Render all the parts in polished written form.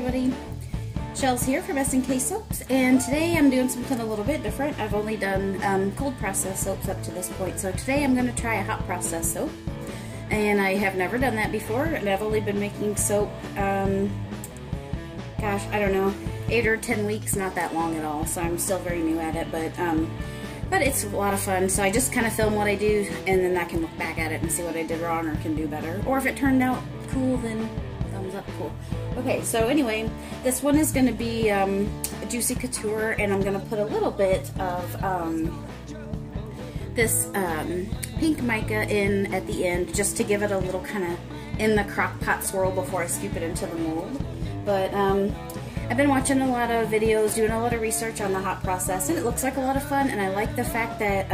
everybody, Shells here from S&K Soaps, and today I'm doing something a little bit different. I've only done cold process soaps up to this point, so today I'm going to try a hot process soap, and I have never done that before, and I've only been making soap, gosh, I don't know, 8 or 10 weeks, not that long at all, so I'm still very new at it, but it's a lot of fun. So I just kind of film what I do, and then I can look back at it and see what I did wrong or can do better, or if it turned out cool, then thumbs up, cool. Okay, so anyway, this one is going to be a Juicy Couture, and I'm going to put a little bit of this pink mica in at the end, just to give it a little kind of in the crock pot swirl before I scoop it into the mold. But I've been watching a lot of videos, doing a lot of research on the hot process, and it looks like a lot of fun, and I like the fact that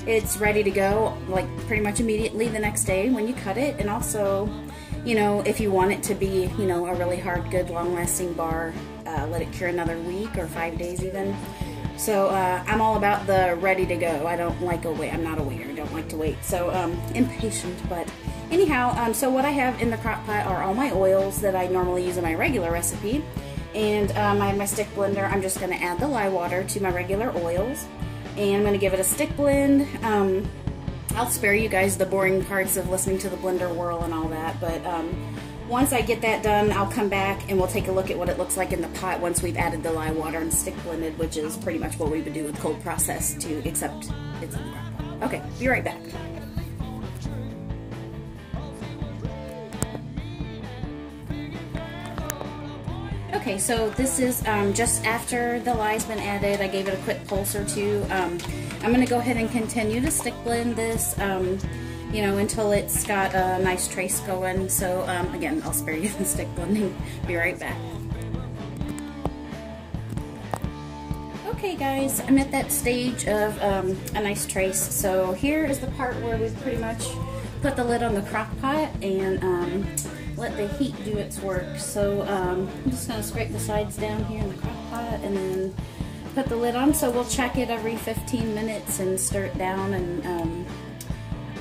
it's ready to go like pretty much immediately the next day when you cut it. And also, you know, if you want it to be, you know, a really hard, good, long-lasting bar, let it cure another week or 5 days even. So I'm all about the ready to go. I don't like a wait. I'm not a waiter. I don't like to wait. So impatient. But anyhow, so what I have in the crock pot are all my oils that I normally use in my regular recipe. And I have my stick blender. I'm just going to add the lye water to my regular oils, and I'm going to give it a stick blend. I'll spare you guys the boring parts of listening to the blender whirl and all that, but once I get that done, I'll come back and we'll take a look at what it looks like in the pot once we've added the lye water and stick blended, which is pretty much what we would do with cold process too, except it's in the crock pot. Okay, be right back. Okay, so this is just after the lye's been added. I gave it a quick pulse or two. I'm going to go ahead and continue to stick blend this, you know, until it's got a nice trace going. So again, I'll spare you the stick blending. Be right back. Okay guys, I'm at that stage of a nice trace. So here is the part where we've pretty much put the lid on the crock pot and let the heat do its work. So I'm just going to scrape the sides down here in the crock pot and then put the lid on. So we'll check it every 15 minutes and stir it down and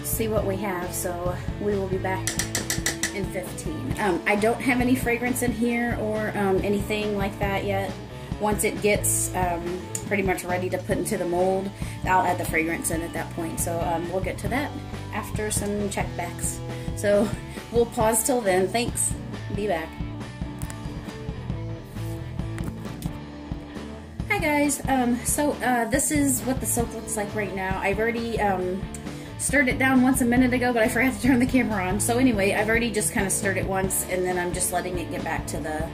see what we have. So we will be back in 15. I don't have any fragrance in here or anything like that yet. Once it gets pretty much ready to put into the mold, I'll add the fragrance in at that point. So we'll get to that after some check backs. So we'll pause till then. Thanks. Be back. Hi guys. This is what the soap looks like right now. I've already stirred it down once a minute ago, but I forgot to turn the camera on. So anyway, I've already just kind of stirred it once, and then I'm just letting it get back to the,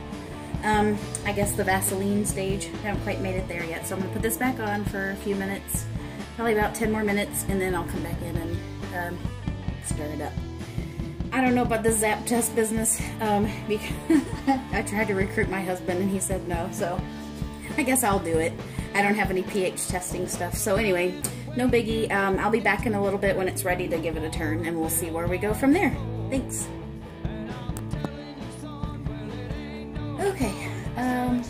I guess the Vaseline stage. I haven't quite made it there yet, so I'm going to put this back on for a few minutes, probably about 10 more minutes, and then I'll come back in and stir it up. I don't know about the zap test business, because I tried to recruit my husband and he said no, so I guess I'll do it. I don't have any pH testing stuff, so anyway, no biggie. I'll be back in a little bit when it's ready to give it a turn, and we'll see where we go from there. Thanks. Okay, well,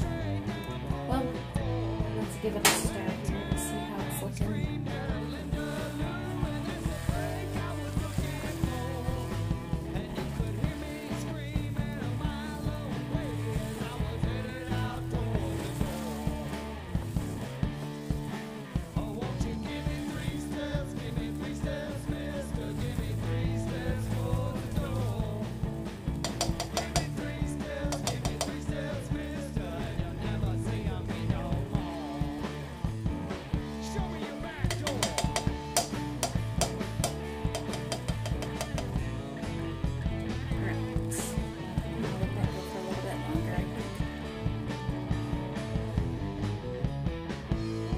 let's give it a start here and see how it's looking.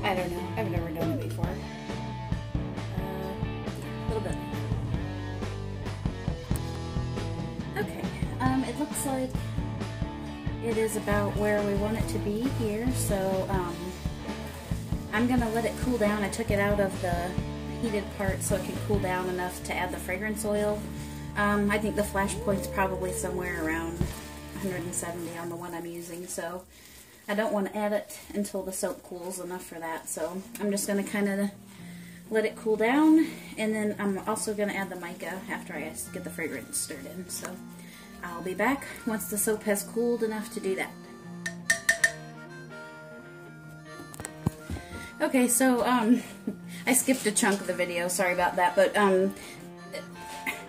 I don't know. I've never done it before. A little bit. Okay. It looks like it is about where we want it to be here. So I'm gonna let it cool down. I took it out of the heated part so it can cool down enough to add the fragrance oil. I think the flash point's probably somewhere around 170 on the one I'm using. So I don't want to add it until the soap cools enough for that, so I'm just going to kind of let it cool down, and then I'm also going to add the mica after I get the fragrance stirred in. So I'll be back once the soap has cooled enough to do that. Okay, so I skipped a chunk of the video, sorry about that, but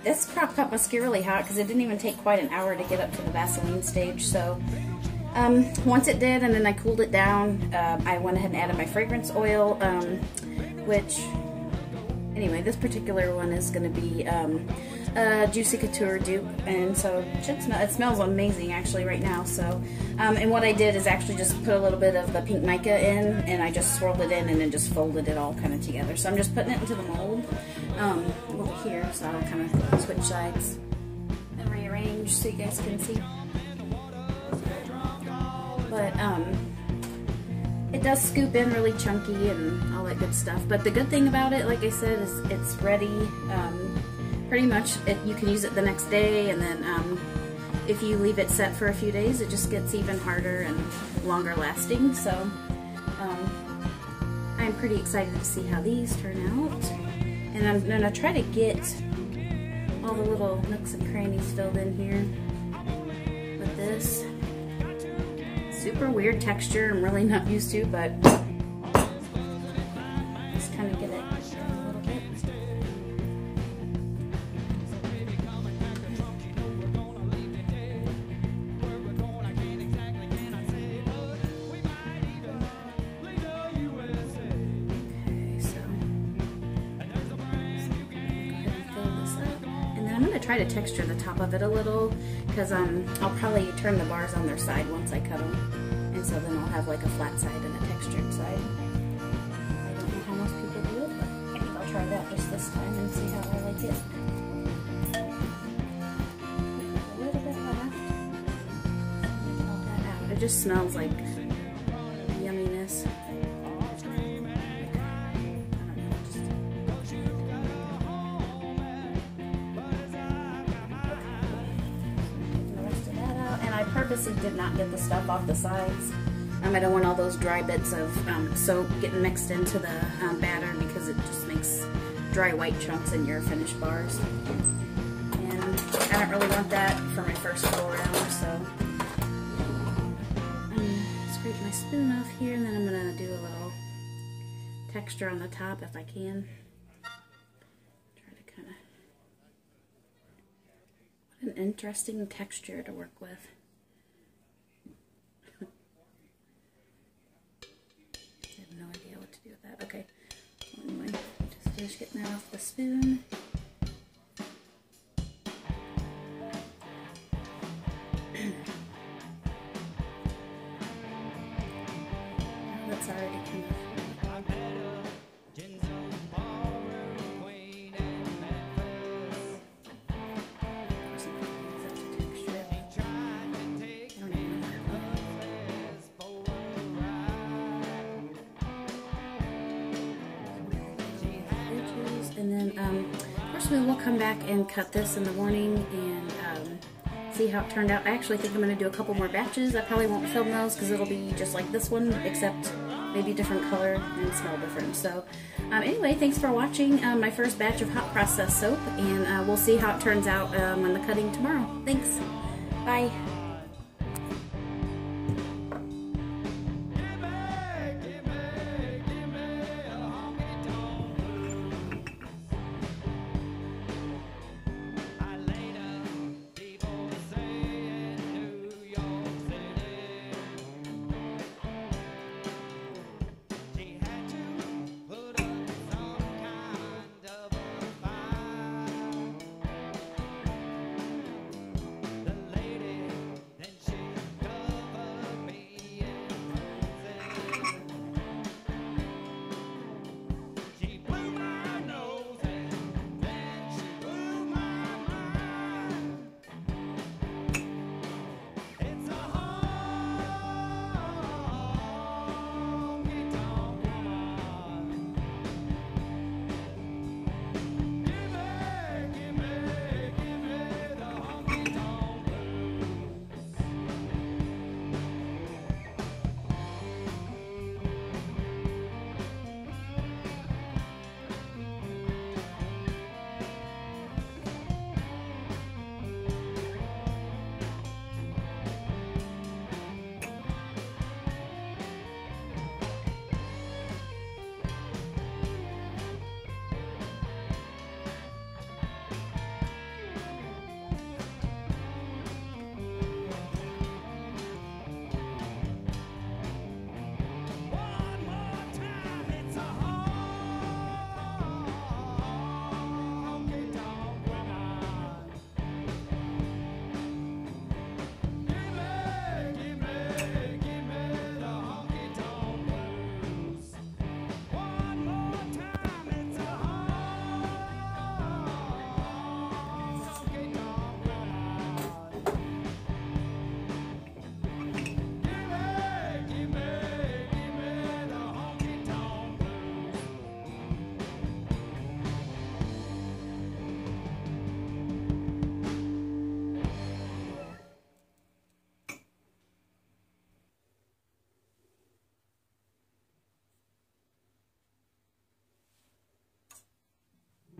this crock pot must get really hot because it didn't even take quite an hour to get up to the Vaseline stage. So once it did, and then I cooled it down, I went ahead and added my fragrance oil, which, anyway, this particular one is going to be Juicy Couture Dupe, and so it smells amazing actually right now. So and what I did is actually just put a little bit of the pink mica in, and I just swirled it in and then just folded it all kind of together. So I'm just putting it into the mold over here, so I'll kind of switch sides and rearrange so you guys can see. But it does scoop in really chunky and all that good stuff. But the good thing about it, like I said, is it's ready. Pretty much, you can use it the next day, and then if you leave it set for a few days, it just gets even harder and longer lasting. So I'm pretty excited to see how these turn out. And I'm going to try to get all the little nooks and crannies filled in here with this. Super weird texture I'm really not used to, but just kind of get it a little bit. I'm going to try to texture the top of it a little, because I'll probably turn the bars on their side once I cut them, and so then I'll have like a flat side and a textured side. I don't know how most people do it, but I think I'll try that just this time and see how I like it. A little bit left. Get all that out. It just smells like yumminess. Purposely did not get the stuff off the sides. I don't want all those dry bits of soap getting mixed into the batter, because it just makes dry white chunks in your finished bars. And I don't really want that for my first go around, so I'm going to scrape my spoon off here, and then I'm going to do a little texture on the top if I can. Try to kind of... What an interesting texture to work with. Okay, so anyway, just finish getting that off the spoon. That's already kind of... And then, of course, we will come back and cut this in the morning and see how it turned out. I actually think I'm going to do a couple more batches. I probably won't film those because it'll be just like this one, except maybe different color and smell different. So, anyway, thanks for watching my first batch of hot process soap, and we'll see how it turns out on the cutting tomorrow. Thanks. Bye.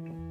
it.